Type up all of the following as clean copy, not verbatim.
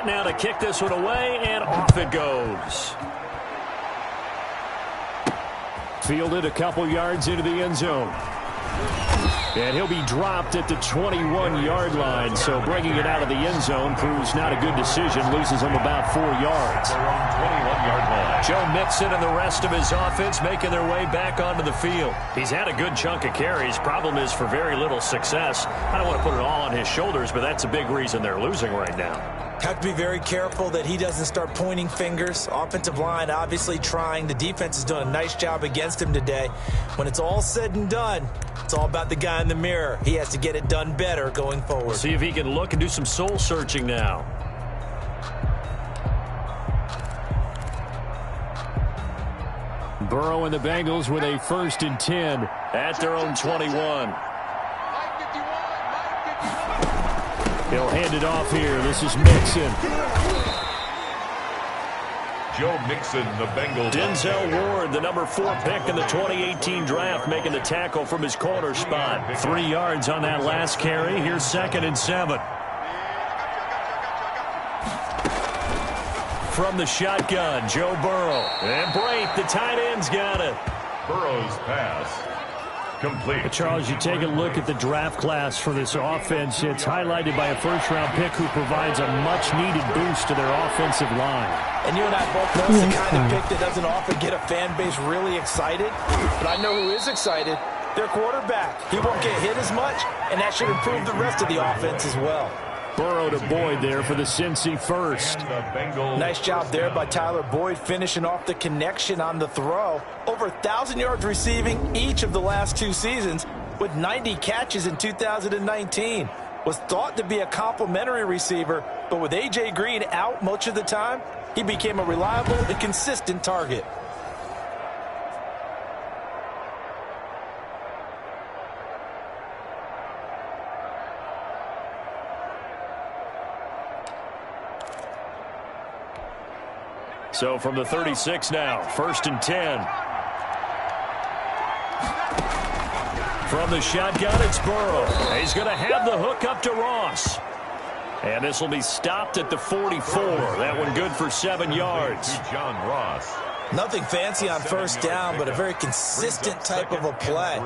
now to kick this one away, and off it goes. Fielded a couple yards into the end zone. And he'll be dropped at the 21-yard line, so bringing it out of the end zone proves not a good decision. Loses him about 4 yards. 21-yard line. Joe Mixon and the rest of his offense making their way back onto the field. He's had a good chunk of carries. Problem is for very little success. I don't want to put it all on his shoulders, but that's a big reason they're losing right now. Have to be very careful that he doesn't start pointing fingers. Offensive line obviously trying. The defense is doing a nice job against him today. When it's all said and done, it's all about the guy in the mirror. He has to get it done better going forward. See if he can look and do some soul searching now. Burrow and the Bengals with a 1st and 10 at their own 21. He'll hand it off here. This is Mixon. Joe Mixon, the Bengals. Denzel Ward, the number 4 pick in the 2018 draft, making the tackle from his corner spot. 3 yards on that last carry. Here's 2nd and 7. From the shotgun, Joe Burrow. And Brate, the tight end's got it. Burrow's pass. Complete. Charles, you take a look at the draft class for this offense. It's highlighted by a first-round pick who provides a much-needed boost to their offensive line. And you and I both know it's the kind of pick that doesn't often get a fan base really excited. But I know who is excited. Their quarterback. He won't get hit as much, and that should improve the rest of the offense as well. Burrow to Boyd there for the Cincy first. Nice job there by Tyler Boyd finishing off the connection on the throw. Over 1,000 yards receiving each of the last 2 seasons with 90 catches in 2019. Was thought to be a complimentary receiver, but with A.J. Green out much of the time, he became a reliable and consistent target. So from the 36 now, 1st and 10. From the shotgun, it's Burrow. He's going to have the hook up to Ross. And this will be stopped at the 44. That one good for 7 yards. John Ross. Nothing fancy on 1st down, but a very consistent type of a play.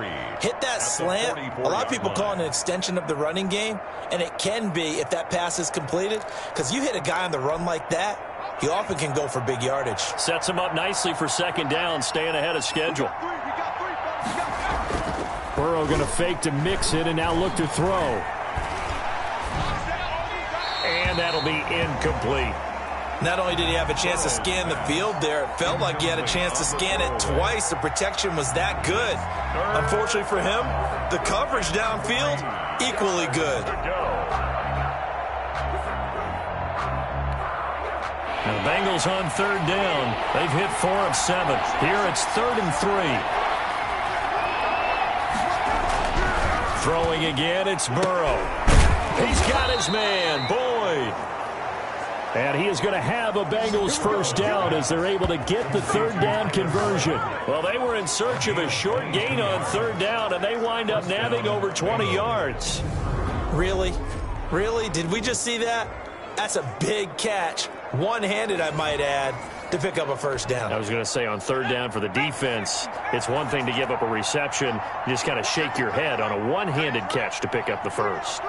Hit that slant. A lot of people call it an extension of the running game, and it can be if that pass is completed, because you hit a guy on the run like that, he often can go for big yardage. Sets him up nicely for 2nd down, staying ahead of schedule. Burrow going to fake to mix it and now look to throw. And that'll be incomplete. Not only did he have a chance to scan the field there, it felt like he had a chance to scan it twice. The protection was that good. Unfortunately for him, the coverage downfield, equally good. The Bengals on 3rd down. They've hit 4 of 7. Here it's 3rd and 3. Throwing again, it's Burrow. He's got his man, Boyd. And he is going to have a Bengals 1st down as they're able to get the 3rd down conversion. Well, they were in search of a short gain on 3rd down, and they wind up nabbing over 20 yards. Really? Really? Did we just see that? That's a big catch. One-handed, I might add, to pick up a 1st down. I was going to say on 3rd down for the defense, it's one thing to give up a reception. You just kind of shake your head on a one-handed catch to pick up the 1st.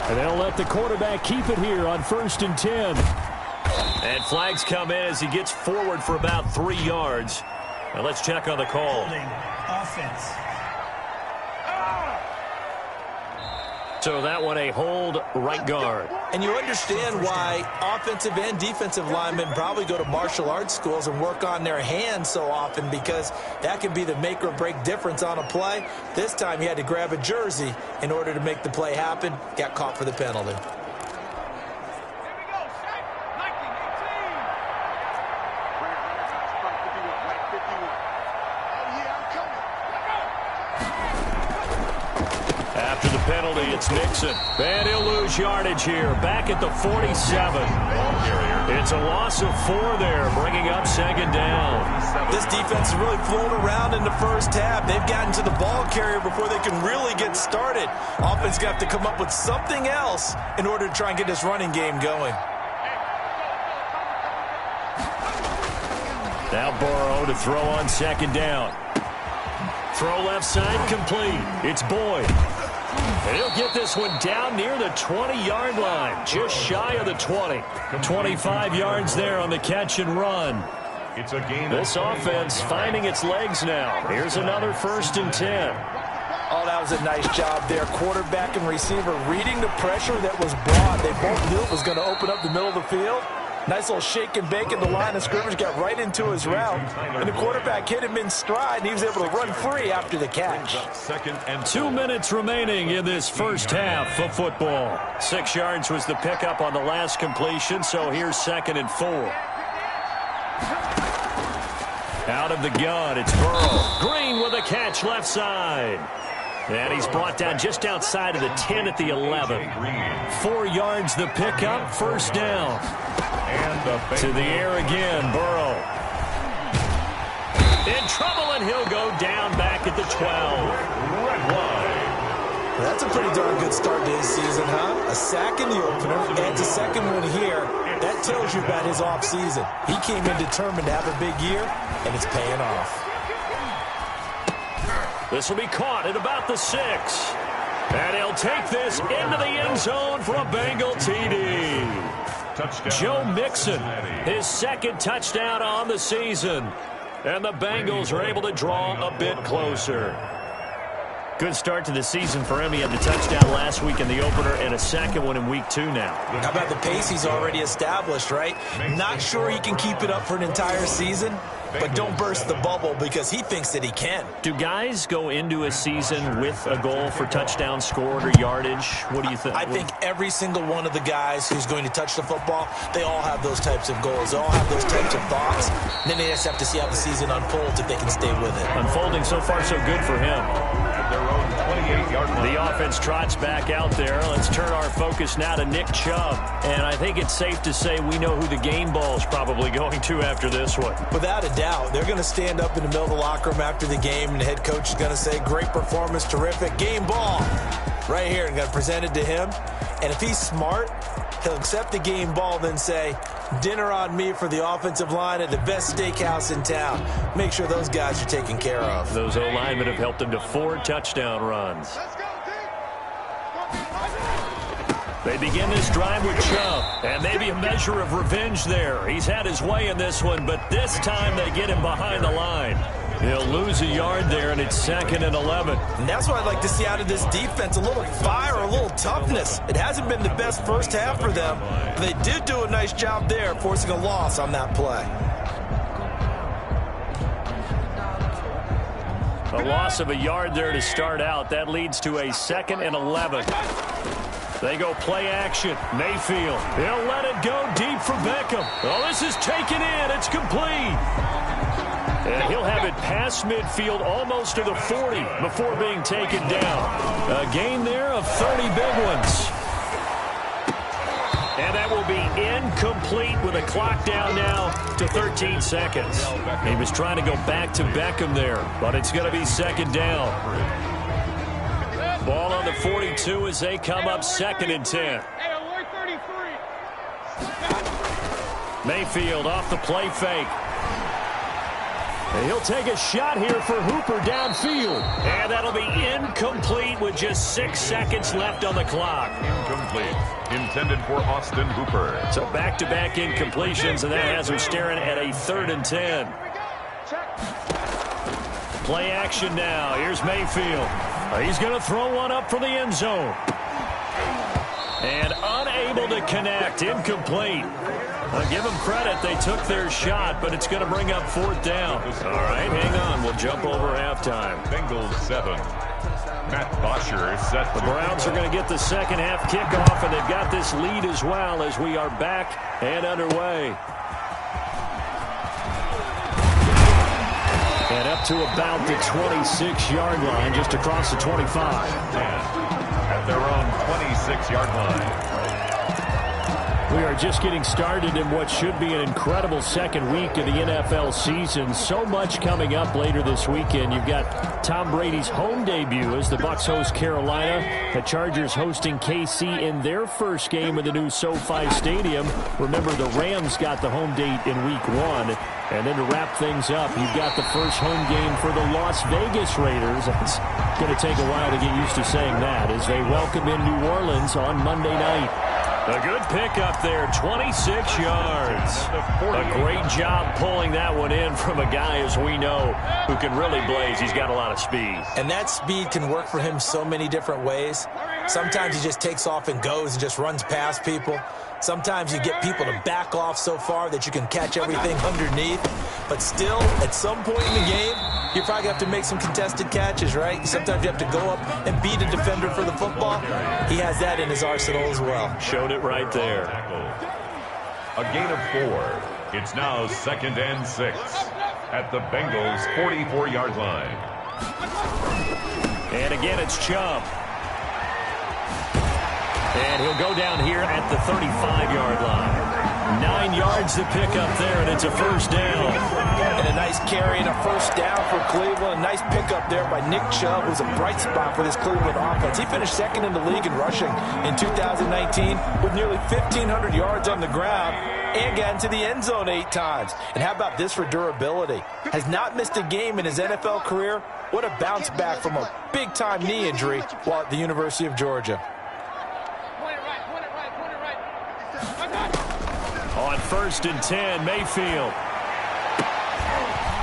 And they'll let the quarterback keep it here on 1st and 10. And flags come in as he gets forward for about 3 yards. Now let's check on the call. Offense. So that one a hold, right guard. And you understand why offensive and defensive linemen probably go to martial arts schools and work on their hands so often, because that can be the make or break difference on a play. This time he had to grab a jersey in order to make the play happen. Got caught for the penalty. After the penalty, it's Mixon. And he'll lose yardage here. Back at the 47. It's a loss of 4 there, bringing up 2nd down. This defense is really flown around in the 1st half. They've gotten to the ball carrier before they can really get started. Offense got to come up with something else in order to try and get this running game going. Now Burrow to throw on second down. Throw left side complete. It's Boyd. And he'll get this one down near the 20-yard line, just shy of the 20. 25 yards there on the catch and run. It's a gain. This offense finding its legs now. Here's another 1st and 10. Oh, that was a nice job there. Quarterback and receiver reading the pressure that was brought. They both knew it was going to open up the middle of the field. Nice little shake and bake in the line of scrimmage, got right into his route. And the quarterback hit him in stride, and he was able to run free after the catch. 2 minutes remaining in this first half of football. 6 yards was the pickup on the last completion, so here's 2nd and 4. Out of the gun, it's Burrow. Green with a catch left side. And he's brought down just outside of the 10 at the 11. 4 yards the pickup, 1st down. To the air again, Burrow. In trouble, and he'll go down back at the 12. Red line. That's a pretty darn good start to his season, huh? A sack in the opener, adds a second one here. That tells you about his offseason. He came in determined to have a big year, and it's paying off. This will be caught at about the 6. And he'll take this into the end zone for a Bengal TD. Touchdown. Joe Mixon, his 2nd touchdown on the season. And the Bengals are able to draw a bit closer. Good start to the season for him. He had the touchdown last week in the opener and a 2nd one in week 2 now. How about the pace he's already established, right? Not sure he can keep it up for an entire season, but don't burst the bubble because he thinks that he can. Do guys go into a season with a goal for touchdown scored or yardage? What do you think? I think every single one of the guys who's going to touch the football, they all have those types of goals. They all have those types of thoughts. And then they just have to see how the season unfolds if they can stay with it. Unfolding so far so good for him. Their own 28-yard line. The offense trots back out there. Let's turn our focus now to Nick Chubb. And I think it's safe to say we know who the game ball's probably going to after this one. Without a doubt, they're going to stand up in the middle of the locker room after the game, and the head coach is going to say, great performance, terrific, game ball. Right here, and going to present it to him. And if he's smart, he'll accept the game ball, then say, dinner on me for the offensive line at the best steakhouse in town. Make sure those guys are taken care of. Those O-linemen have helped him to 4 touchdown runs. They begin this drive with Chubb, and maybe a measure of revenge there. He's had his way in this one, but this time they get him behind the line. He'll lose a yard there, and it's 2nd and 11. And that's what I'd like to see out of this defense, a little fire, a little toughness. It hasn't been the best first half for them. But they did do a nice job there, forcing a loss on that play. A loss of a yard there to start out. That leads to a 2nd and 11. They go play action. Mayfield. He'll let it go deep for Beckham. Oh, this is taken in. It's complete. And he'll have it past midfield almost to the 40 before being taken down. A gain there of 30 big ones. And that will be incomplete with a clock down now to 13 seconds. He was trying to go back to Beckham there, but it's going to be 2nd down. Ball on the 42 as they come up 2nd and 10. Mayfield off the play fake. And he'll take a shot here for Hooper downfield. And that'll be incomplete with just 6 seconds left on the clock. Incomplete. Intended for Austin Hooper. So back-to-back incompletions, and that has him staring at a 3rd and 10. Play action now. Here's Mayfield. He's going to throw one up for the end zone. And unable to connect. Incomplete. I'll give them credit. They took their shot, but it's going to bring up 4th down. All right, hang on. We'll jump over halftime. Bengals 7. Matt Bosher is set. The Browns are going to get the second half kickoff, and they've got this lead as well as we are back and underway. And up to about the 26-yard line, just across the 25. At their own 26-yard line. We are just getting started in what should be an incredible second week of the NFL season. So much coming up later this weekend. You've got Tom Brady's home debut as the Bucs host Carolina. The Chargers hosting KC in their first game of the new SoFi Stadium. Remember, the Rams got the home date in Week 1. And then to wrap things up, you've got the first home game for the Las Vegas Raiders. It's going to take a while to get used to saying that as they welcome in New Orleans on Monday night. A good pickup there, 26 yards. A great job pulling that one in from a guy, as we know, who can really blaze. He's got a lot of speed. And that speed can work for him so many different ways. Sometimes he just takes off and goes and just runs past people. Sometimes you get people to back off so far that you can catch everything underneath. But still, at some point in the game, you probably have to make some contested catches, right? Sometimes you have to go up and beat a defender for the football. He has that in his arsenal as well. Showed it right there. A gain of 4. It's now 2nd and 6 at the Bengals' 44-yard line. And again, it's Chubb. And he'll go down here at the 35-yard line. 9 yards to pick up there, and it's a first down. And a nice carry and a first down for Cleveland. A nice pickup there by Nick Chubb, who's a bright spot for this Cleveland offense. He finished second in the league in rushing in 2019 with nearly 1,500 yards on the ground and got into the end zone 8 times. And how about this for durability? Has not missed a game in his NFL career. What a bounce back from a big-time knee injury while at the University of Georgia. On 1st and 10, Mayfield.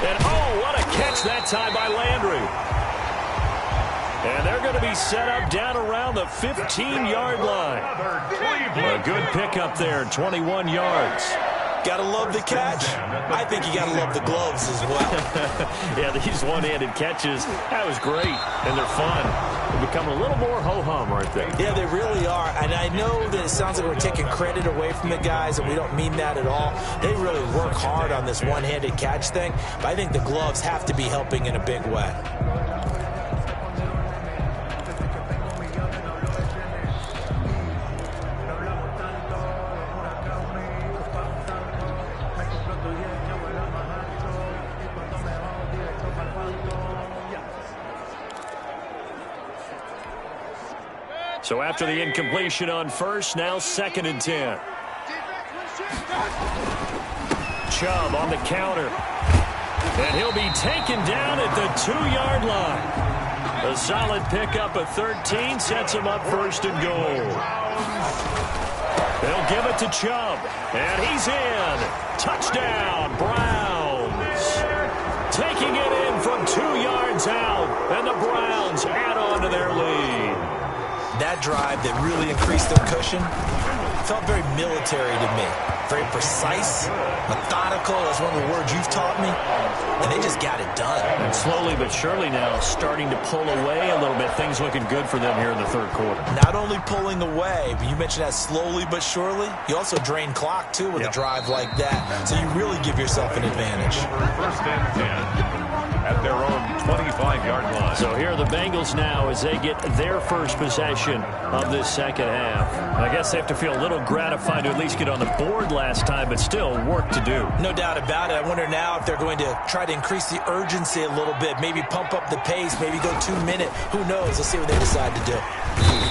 And, oh, what a catch that time by Landry. And they're going to be set up down around the 15-yard line. A good pickup there, 21 yards. Got to love the catch. I think you got to love the gloves as well. Yeah, these one-handed catches, that was great, and they're fun. They're becoming a little more ho-hum right there. Yeah, they really are. And I know that it sounds like we're taking credit away from the guys, and we don't mean that at all. They really work hard on this one-handed catch thing, but I think the gloves have to be helping in a big way. So after the incompletion on first, now 2nd and 10. Chubb on the counter. And he'll be taken down at the 2-yard line. A solid pickup of 13 sets him up 1st and goal. They'll give it to Chubb. And he's in. Touchdown, Browns. Taking it in from 2 yards out. And the Browns add on to their lead. That drive that really increased their cushion felt very military to me. Very precise, methodical. That's one of the words you've taught me. And they just got it done. And slowly but surely now starting to pull away a little bit. Things looking good for them here in the 3rd quarter. Not only pulling away, but you mentioned that slowly but surely. You also drain clock, too, with a drive like that. So you really give yourself an advantage. 1st and 10. At their own 25-yard line. So here are the Bengals now as they get their first possession of this second half. I guess they have to feel a little gratified to at least get on the board last time, but still work to do. No doubt about it. I wonder now if they're going to try to increase the urgency a little bit, maybe pump up the pace, maybe go 2-minute. Who knows? Let's see what they decide to do.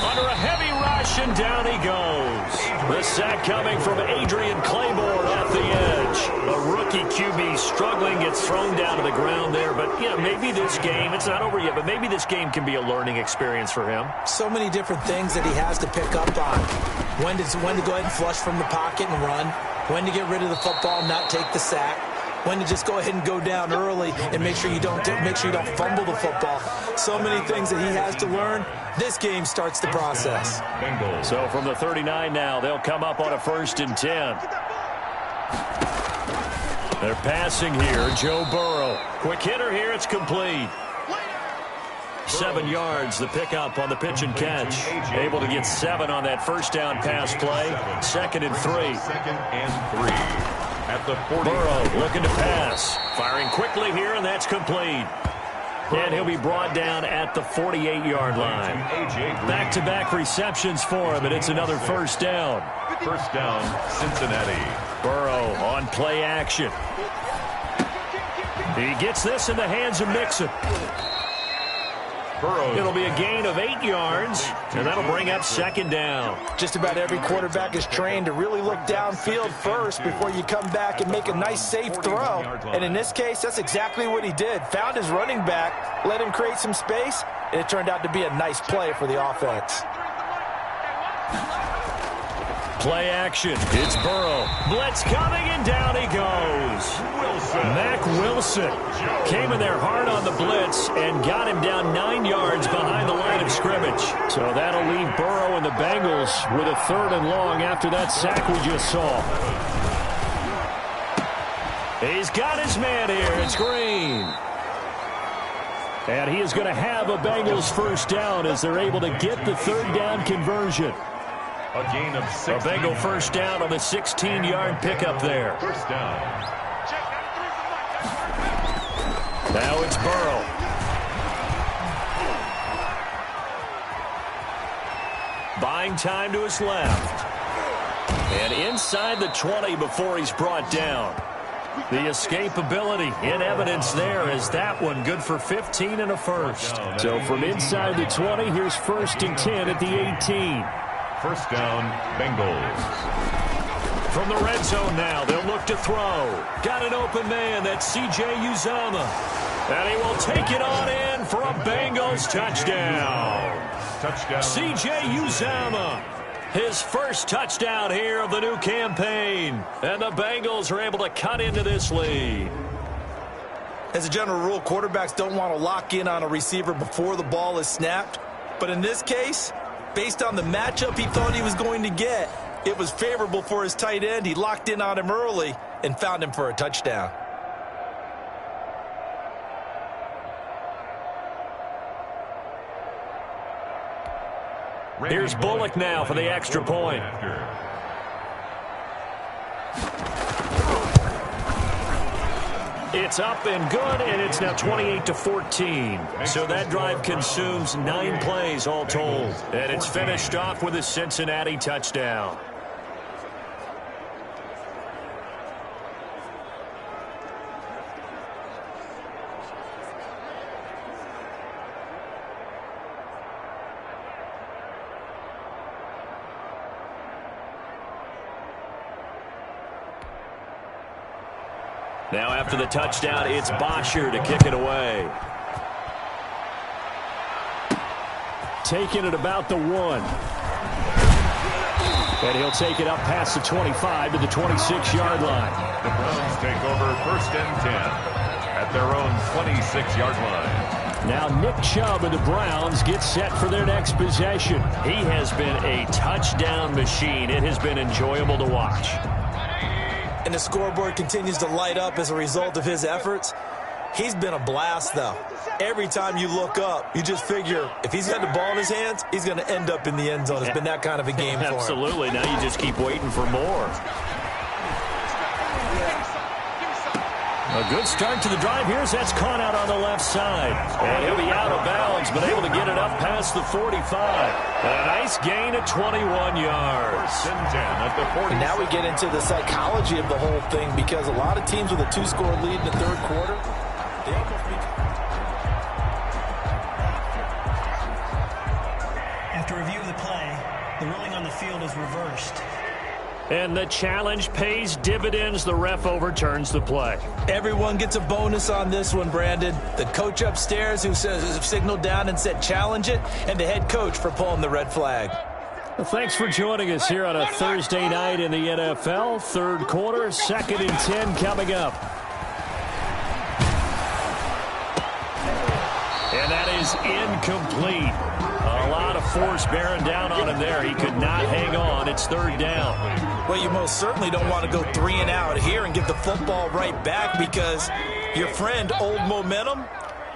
Under a heavy rush, and down he goes. The sack coming from Adrian Claiborne off the edge. A rookie QB struggling, gets thrown down to the ground there. But, you know, maybe this game, it's not over yet, but maybe this game can be a learning experience for him. So many different things that he has to pick up on. When to go ahead and flush from the pocket and run. When to get rid of the football, not take the sack. When to just go ahead and go down early and make sure you don't fumble the football. So many things that he has to learn. This game starts the process. So from the 39 now, they'll come up on a 1st and 10. They're passing here. Joe Burrow. Quick hitter here. It's complete. 7 yards, the pickup on the pitch and catch. Able to get 7 on that first down pass play. 2nd and 3. 2nd and 3. At the 40. Burrow looking to pass. Firing quickly here, and that's complete. And he'll be brought down at the 48-yard line. Back-to-back receptions for him, and it's another first down. First down, Cincinnati. Burrow on play action. He gets this in the hands of Mixon. It'll be a gain of 8 yards, and that'll bring up second down. Just about every quarterback is trained to really look downfield first before you come back and make a nice, safe throw. And in this case, that's exactly what he did. Found his running back, let him create some space, and it turned out to be a nice play for the offense. Play action. It's Burrow. Blitz coming, and down he goes. Mack Wilson came in there hard on the blitz and got him down 9 yards behind the line of scrimmage. So that'll leave Burrow and the Bengals with a 3rd and long after that sack we just saw. He's got his man here. It's Green. And he is going to have a Bengals first down as they're able to get the 3rd down conversion. A gain of 6. A Bengal first down on the 16-yard pickup there. First down. Now it's Burrow. Buying time to his left. And inside the 20 before he's brought down. The escapability in evidence there is that one good for 15 and a first. So from inside the 20, here's 1st and 10 at the 18. First down, Bengals. From the red zone now, they'll look to throw. Got an open man, that's C.J. Uzomah. And he will take it on in for a Bengals touchdown. Touchdown. C.J. Uzomah, his first touchdown here of the new campaign. And the Bengals are able to cut into this lead. As a general rule, quarterbacks don't want to lock in on a receiver before the ball is snapped. But in this case, based on the matchup he thought he was going to get, it was favorable for his tight end. He locked in on him early and found him for a touchdown. Here's Bullock now for the extra point. It's up and good, and it's now 28-14. So that drive consumes 9 plays all told. And it's finished off with a Cincinnati touchdown. Now after the touchdown, it's Bosher to kick it away. Taking it about the 1. And he'll take it up past the 25 to the 26-yard line. The Browns take over 1st and 10 at their own 26-yard line. Now Nick Chubb and the Browns get set for their next possession. He has been a touchdown machine. It has been enjoyable to watch. And the scoreboard continues to light up as a result of his efforts. He's been a blast, though. Every time you look up, you just figure if he's got the ball in his hands, he's going to end up in the end zone. It's been that kind of a game for him. Absolutely. Now you just keep waiting for more. A good start to the drive here as that's caught out on the left side. And he'll be out of bounds, but able to get it up past the 45. And a nice gain of 21 yards. And now we get into the psychology of the whole thing, because a lot of teams with a 2-score lead in the 3rd quarter, they almost After review of the play, the ruling on the field is reversed. And the challenge pays dividends. The ref overturns the play. Everyone gets a bonus on this one, Brandon. The coach upstairs who signaled down and said challenge it, and the head coach for pulling the red flag. Well, thanks for joining us here on a Thursday night in the NFL. 3rd quarter, 2nd and 10 coming up. And that is incomplete. A lot of force bearing down on him there. He could not hang on. It's 3rd down. Well, you most certainly don't want to go 3 and out here and give the football right back, because your friend, Old Momentum,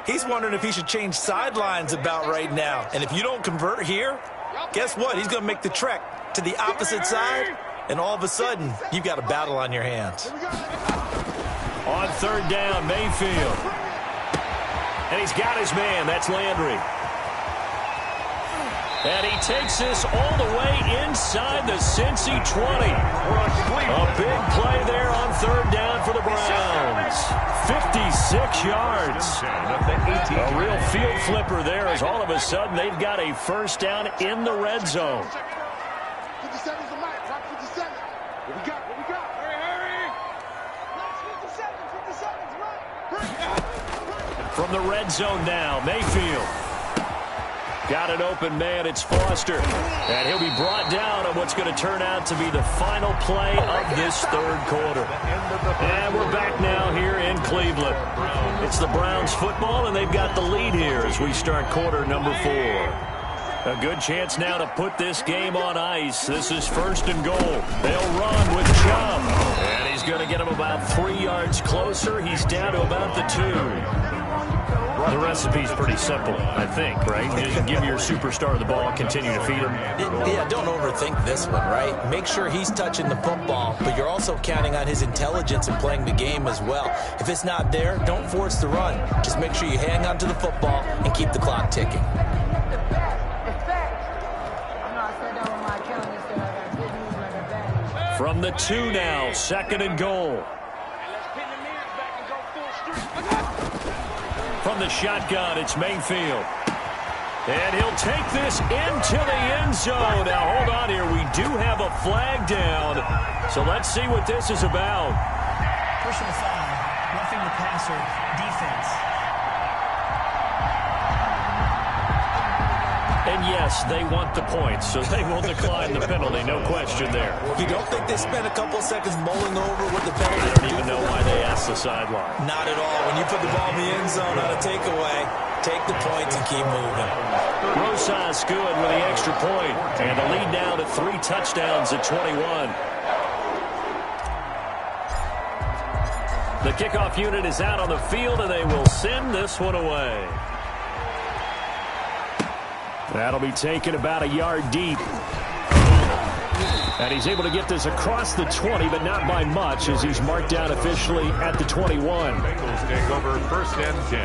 he's wondering if he should change sidelines about right now. And if you don't convert here, guess what? He's going to make the trek to the opposite side, and all of a sudden, you've got a battle on your hands. On 3rd down, Mayfield. And he's got his man. That's Landry. And he takes this all the way inside the Cincy 20. A big play there on third down for the Browns. 56 yards. A real field flipper there as all of a sudden they've got a first down in the red zone. 57 is the mic. 57. What we got? What we got? Hurry. 57 From the red zone now, Mayfield. Got an open man, it's Foster. And he'll be brought down on what's going to turn out to be the final play of this third quarter. And we're back now here in Cleveland. It's the Browns football, and they've got the lead here as we start quarter number 4. A good chance now to put this game on ice. This is first and goal. They'll run with Chubb. And he's going to get him about 3 yards closer. He's down to about the 2. The recipe's pretty simple, I think, right? Just give your superstar the ball, continue to feed him. Yeah, don't overthink this one, right? Make sure he's touching the football, but you're also counting on his intelligence in playing the game as well. If it's not there, don't force the run. Just make sure you hang on to the football and keep the clock ticking. From the 2 now, second and goal. From the shotgun, it's Mayfield. And he'll take this into the end zone. Now, hold on here. We do have a flag down. So let's see what this is about. Personal foul. Roughing the passer. Defense. And yes, they want the points, so they will decline the penalty. No question there. You don't think they spent a couple seconds mulling over what the penalty? I don't even know why they asked the sideline. Not at all. When you put the ball in the end zone on a takeaway, take the points and keep moving. Rosas good with the extra point. And the lead now to 3 touchdowns at 21. The kickoff unit is out on the field, and they will send this one away. That'll be taken about a yard deep. And he's able to get this across the 20, but not by much, as he's marked down officially at the 21. Bengals take over first and 10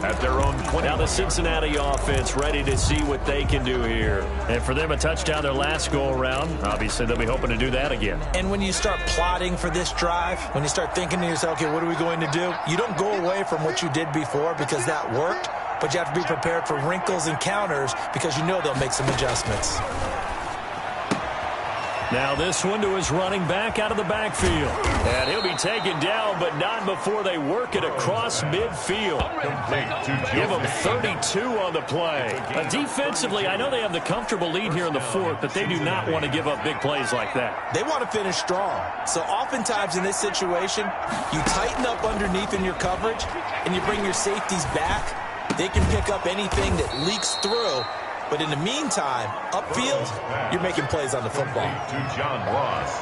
at their own 20. Now the Cincinnati offense ready to see what they can do here. And for them, a touchdown their last go-around. Obviously, they'll be hoping to do that again. And when you start plotting for this drive, when you start thinking to yourself, okay, what are we going to do? You don't go away from what you did before because that worked. But you have to be prepared for wrinkles and counters because you know they'll make some adjustments. Now this one to his running back out of the backfield. And he'll be taken down, but not before they work it across midfield. Give him 32 on the play. Defensively, I know they have the comfortable lead here in the 4th, but they do not want to give up big plays like that. They want to finish strong. So oftentimes in this situation, you tighten up underneath in your coverage, and you bring your safeties back. They can pick up anything that leaks through. But in the meantime, upfield, you're making plays on the football. To John Ross.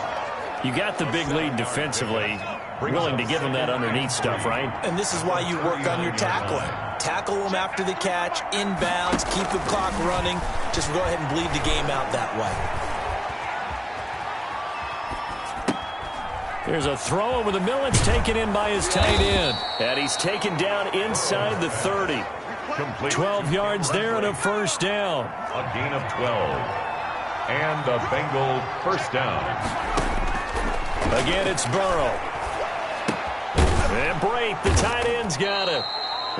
You got the big lead defensively. Willing to give them that underneath stuff, right? And this is why you work on your tackling. Tackle them after the catch, inbounds, keep the clock running. Just go ahead and bleed the game out that way. There's a throw over the middle. It's taken in by his tight end. And he's taken down inside the 30. 12 yards there and a first down. A gain of 12. And a Bengal first down. Again, it's Burrow. And Brate, the tight end's got it.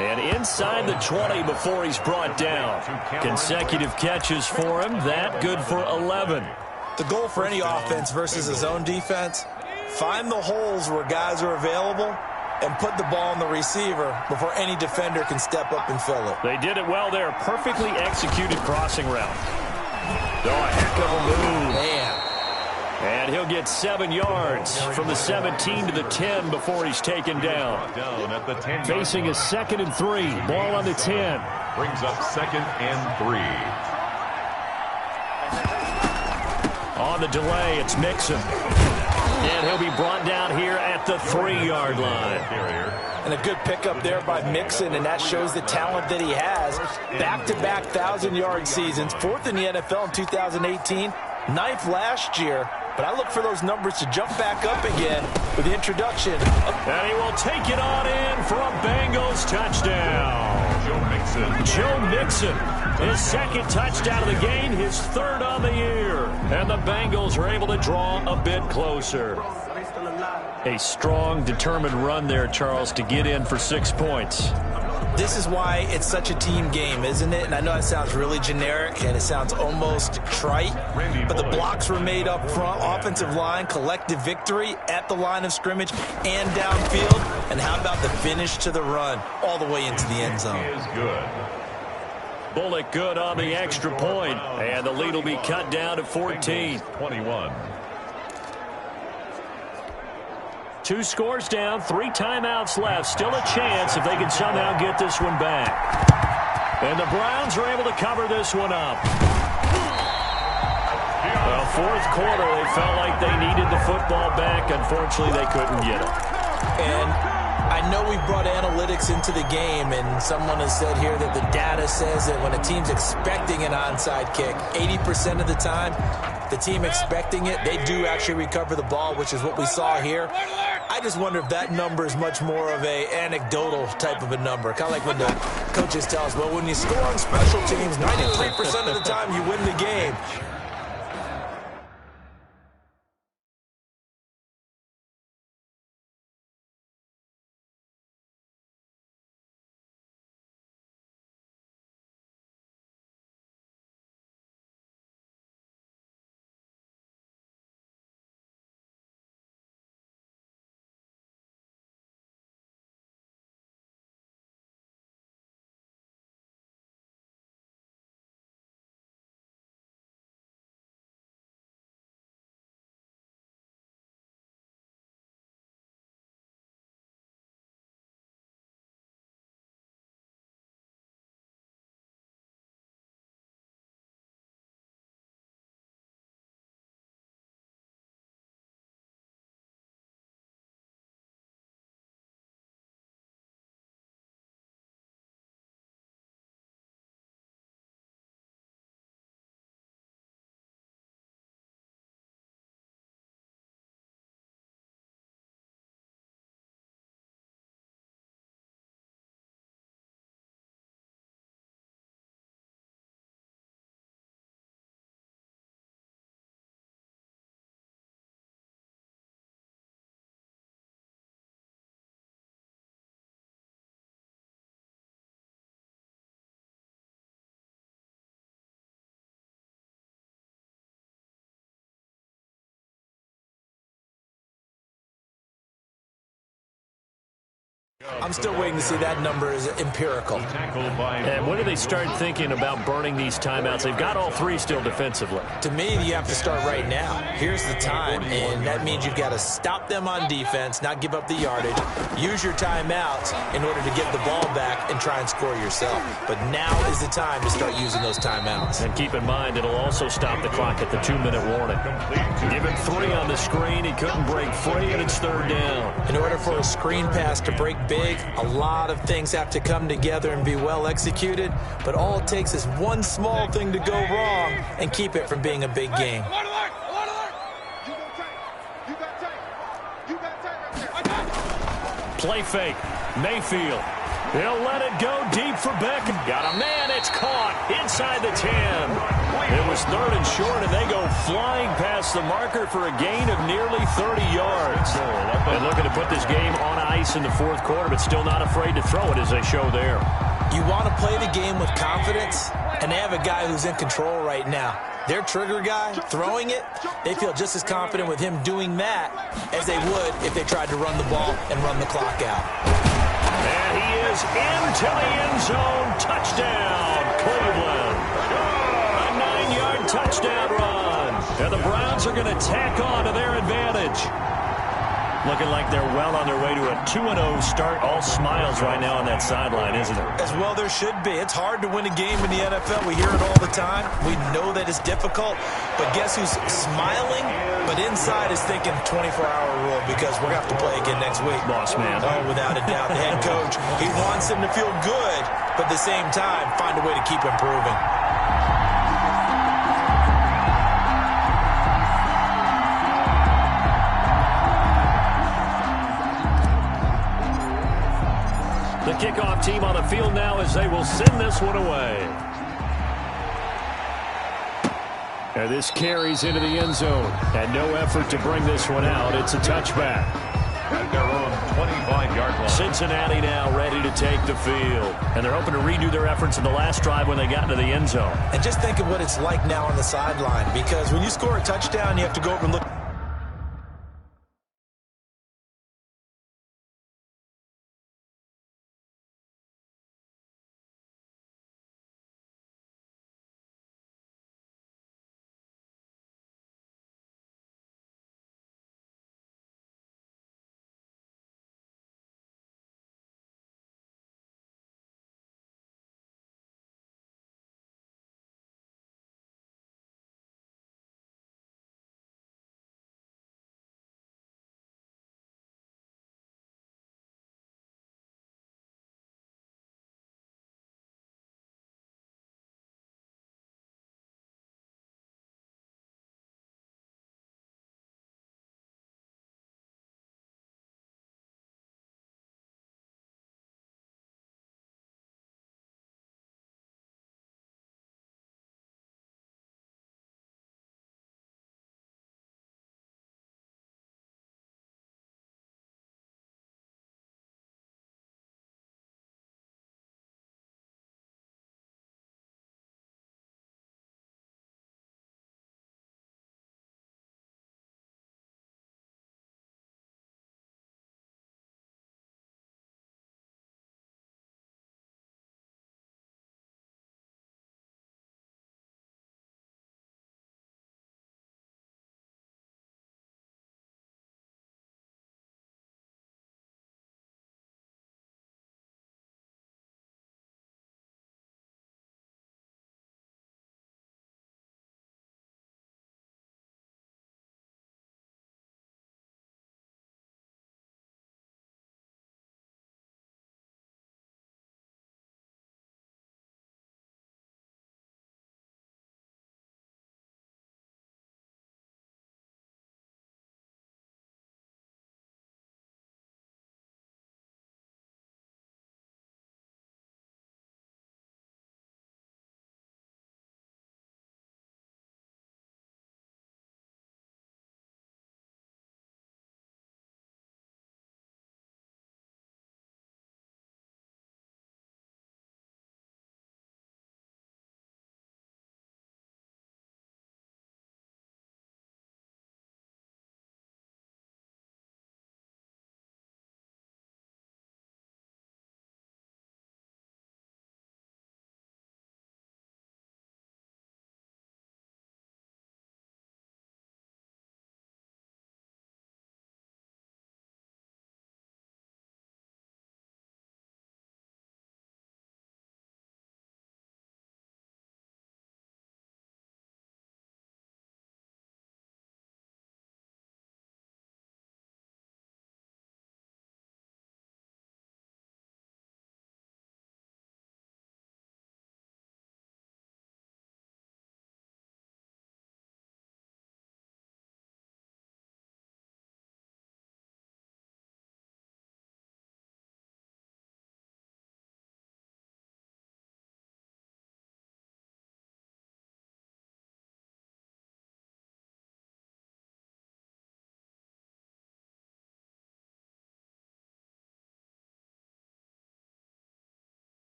And inside the 20 before he's brought down. Consecutive catches for him. That good for 11. The goal for any offense versus a zone defense, find the holes where guys are available and put the ball on the receiver before any defender can step up and fill it. They did it well there. Perfectly executed crossing route. Oh, a heck of a move. Man. And he'll get 7 yards from the 17 to the 10 before he's taken down. At the 10. Facing a 2nd and 3. Ball on the 10. Brings up 2nd and 3. On the delay, it's Mixon. And he'll be brought down here at the 3-yard line. And a good pickup there by Mixon, and that shows the talent that he has. Back-to-back 1,000-yard seasons, 4th in the NFL in 2018, 9th last year. but I look for those numbers to jump back up again with the introduction. And he will take it on in for a Bengals touchdown. Joe Mixon, his second touchdown of the game, his third on the year. And the Bengals are able to draw a bit closer. A strong, determined run there, Charles, to get in for 6 points. This is why it's such a team game, isn't it? And I know it sounds really generic and it sounds almost trite, but the blocks were made up front, offensive line, collective victory at the line of scrimmage and downfield. And how about the finish to the run all the way into the end zone? Is good. Bullock good on the extra point, and the lead will be cut down to 14. 21. 2 scores down, 3 timeouts left. Still a chance if they can somehow get this one back. And the Browns are able to cover this one up. Well, fourth quarter, they felt like they needed the football back. Unfortunately, they couldn't get it. And I know we brought analytics into the game, and someone has said here that the data says that when a team's expecting an onside kick, 80% of the time, the team expecting it, they do actually recover the ball, which is what we saw here. I just wonder if that number is much more of a anecdotal type of a number. Kind of like when the coaches tell us, well, when you score on special teams, 93% of the time you win the game. I'm still waiting to see that number is empirical. And when do they start thinking about burning these timeouts? They've got all 3 still defensively. To me, you have to start right now. Here's the time, and that means you've got to stop them on defense, not give up the yardage, use your timeouts in order to get the ball back and try and score yourself. But now is the time to start using those timeouts. And keep in mind, it'll also stop the clock at the 2-minute warning. Give him 3 on the screen. He couldn't break free, and it's 3rd down. In order for a screen pass to break big, a lot of things have to come together and be well executed, but all it takes is one small thing to go wrong and keep it from being a big game. Play fake. Mayfield. He'll let it go deep for Beckham. Got a man. It's caught inside the 10. It was 3rd and short, and they go flying past the marker for a gain of nearly 30 yards. And looking to put this game on ice in the 4th quarter, but still not afraid to throw it as they show there. You want to play the game with confidence, and they have a guy who's in control right now. Their trigger guy, throwing it, they feel just as confident with him doing that as they would if they tried to run the ball and run the clock out. And he is into the end zone. Touchdown, Cleveland. A 9-yard touchdown run. And the Browns are going to tack on to their advantage. Looking like they're well on their way to a 2-0 start. All smiles right now on that sideline, isn't it? As well there should be. It's hard to win a game in the NFL. We hear it all the time. We know that it's difficult. But guess who's smiling? But inside is thinking 24-hour rule because we're going to have to play again next week. Boss man. Oh, without a doubt. The head coach, he wants them to feel good, but at the same time, find a way to keep improving. The kickoff team on the field now as they will send this one away. And this carries into the end zone. And no effort to bring this one out. It's a touchback. At their own 25-yard line. Cincinnati now ready to take the field. And they're hoping to redo their efforts in the last drive when they got into the end zone. And just think of what it's like now on the sideline, because when you score a touchdown, you have to go over and look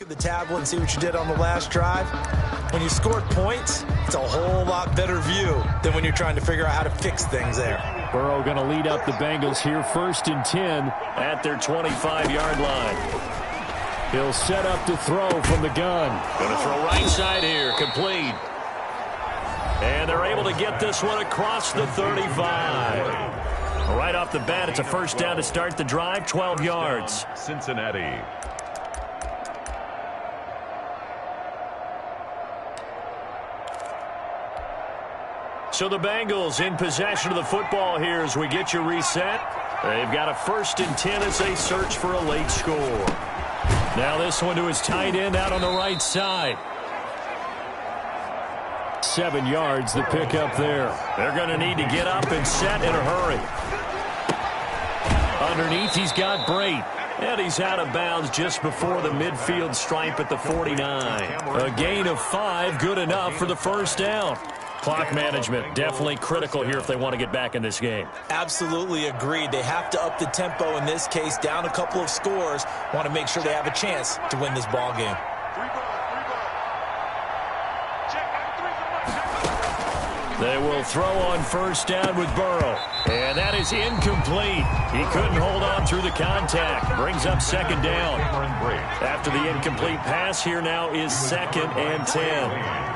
at the tablet and see what you did on the last drive. When you scored points, it's a whole lot better view than when you're trying to figure out how to fix things there. Burrow going to lead up the Bengals here, 1st and 10 at their 25-yard line. He'll set up to throw from the gun. Going to throw right side here, complete. And they're able to get this one across the 35. Right off the bat, it's a first down to start the drive, 12 yards. Cincinnati. So the Bengals in possession of the football here as we get you reset. They've got a 1st and 10 as they search for a late score. Now this one to his tight end out on the right side. 7 yards the pick up there. They're going to need to get up and set in a hurry. Underneath, he's got Brate. And he's out of bounds just before the midfield stripe at the 49. A gain of 5, good enough for the first down. Clock management, definitely critical here if they want to get back in this game. Absolutely agreed. They have to up the tempo in this case, down a couple of scores. Want to make sure they have a chance to win this ball game. They will throw on first down with Burrow. And that is incomplete. He couldn't hold on through the contact. Brings up 2nd down. After the incomplete pass, here now is 2nd and 10.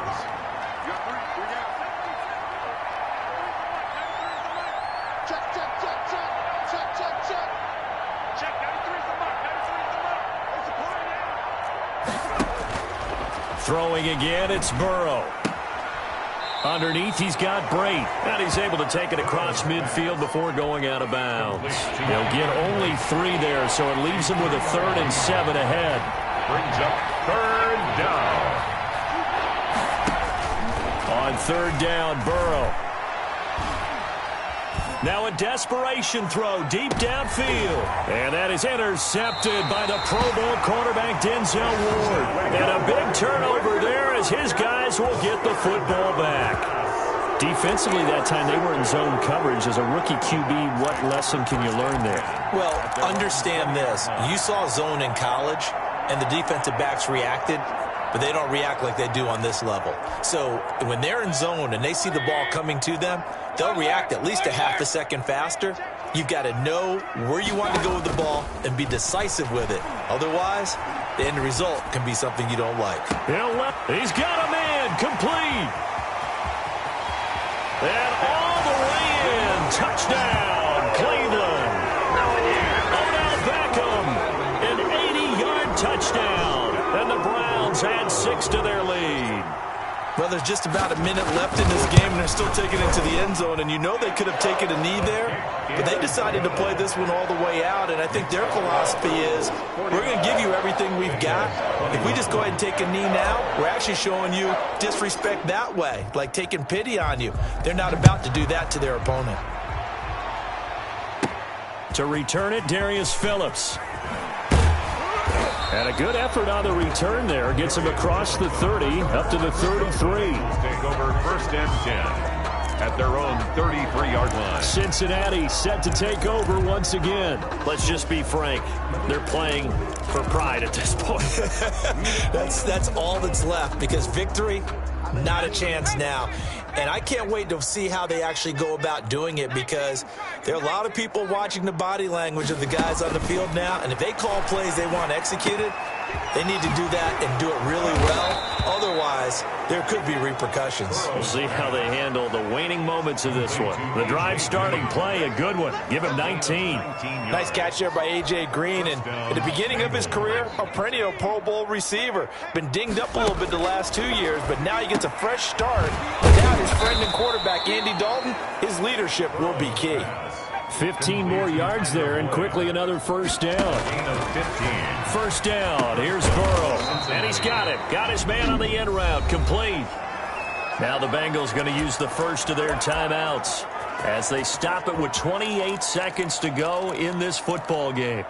Throwing again, it's Burrow. Underneath, he's got Brate. And he's able to take it across midfield before going out of bounds. He'll get only 3 there, so it leaves him with a 3rd and 7 ahead. Brings up 3rd down. On 3rd down, Burrow. Now a desperation throw deep downfield. And that is intercepted by the Pro Bowl quarterback Denzel Ward. And a big turnover there as his guys will get the football back. Defensively that time they were in zone coverage. As a rookie QB, what lesson can you learn there? Well, understand this. You saw zone in college, and the defensive backs reacted, but they don't react like they do on this level. So when they're in zone and they see the ball coming to them, they'll react at least a half a second faster. You've got to know where you want to go with the ball and be decisive with it. Otherwise, the end result can be something you don't like. He's got a man, complete. And all the way in, touchdown, Cleveland. Odell Beckham, an 80-yard touchdown. And the Browns add 6 to their lead. Well, there's just about a minute left in this game, and they're still taking it to the end zone. And you know they could have taken a knee there, but they decided to play this one all the way out. And I think their philosophy is, we're going to give you everything we've got. If we just go ahead and take a knee now, we're actually showing you disrespect that way, like taking pity on you. They're not about to do that to their opponent. To return it, Darius Phillips. And a good effort on the return there. Gets him across the 30, up to the 33. Take over 1st and 10 at their own 33-yard line. Cincinnati set to take over once again. Let's just be frank. They're playing for pride at this point. That's all that's left, because victory, not a chance now. And I can't wait to see how they actually go about doing it, because there are a lot of people watching the body language of the guys on the field now, and if they call plays they want executed, they need to do that and do it really well. Otherwise, there could be repercussions. We'll see how they handle the waning moments of this one. The drive starting play, a good one. Give him 19. Nice catch there by A.J. Green, and at the beginning of his career, a perennial Pro Bowl receiver. Been dinged up a little bit the last 2 years, but now he gets a fresh start. Without his friend and quarterback, Andy Dalton, his leadership will be key. 15 more yards there, and quickly another first down. First down, here's Burrow. And he's got it. Got his man on the end route, complete. Now the Bengals going to use the first of their timeouts as they stop it with 28 seconds to go in this football game.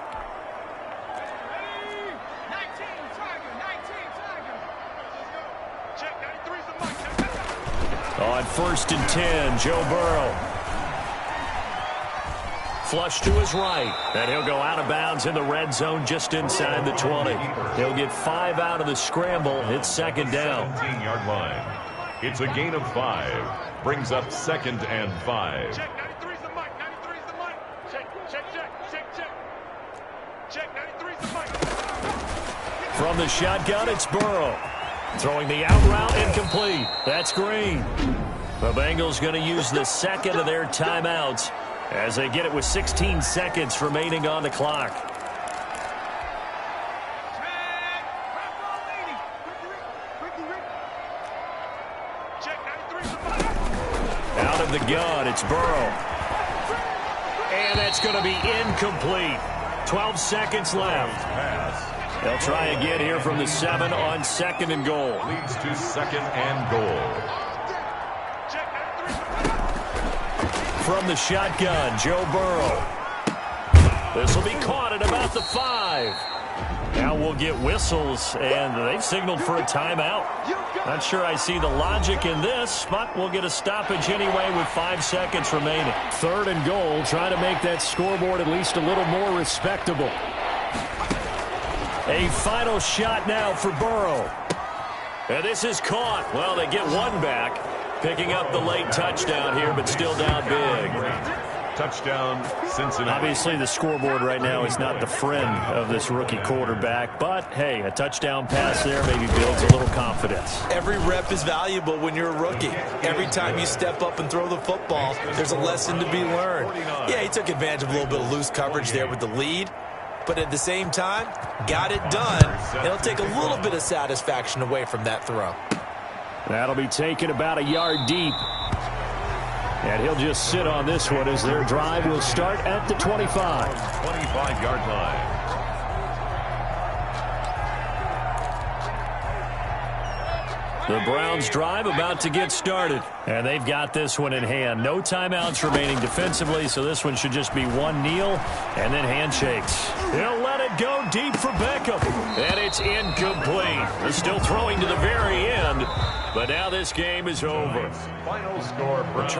On 1st and 10, Joe Burrow. Flush to his right. And he'll go out of bounds in the red zone just inside the 20. He'll get 5 out of the scramble. It's second down. 17-yard line. It's a gain of 5. Brings up 2nd and 5. Check, 93's the mic. 93's the mic. Check, 93's the mic. From the shotgun, it's Burrow. Throwing the out route incomplete. That's Green. The Bengals going to use the second of their timeouts as they get it with 16 seconds remaining on the clock. Out of the gun, it's Burrow. And that's going to be incomplete. 12 seconds left. They'll try again here from the 7 on 2nd and goal. Leads to 2nd and goal. From the shotgun, Joe Burrow. This will be caught at about the 5. Now we'll get whistles, and they've signaled for a timeout. Not sure I see the logic in this, but we'll get a stoppage anyway with 5 seconds remaining. 3rd and goal, trying to make that scoreboard at least a little more respectable. A final shot now for Burrow. And this is caught. Well, they get one back, picking up the late touchdown here, but still down big. Touchdown, Cincinnati. Obviously, the scoreboard right now is not the friend of this rookie quarterback, but, hey, a touchdown pass there maybe builds a little confidence. Every rep is valuable when you're a rookie. Every time you step up and throw the football, there's a lesson to be learned. Yeah, he took advantage of a little bit of loose coverage there with the lead, but at the same time, got it done. It'll take a little bit of satisfaction away from that throw. That'll be taken about a yard deep. And he'll just sit on this one as their drive will start at the 25. 25-yard line. The Browns drive about to get started. And they've got this one in hand. No timeouts remaining defensively, so this one should just be one kneel and then handshakes. He'll let it go deep for Beckham. And it's incomplete. They're still throwing to the very end, but now this game is over. Final score, Browns.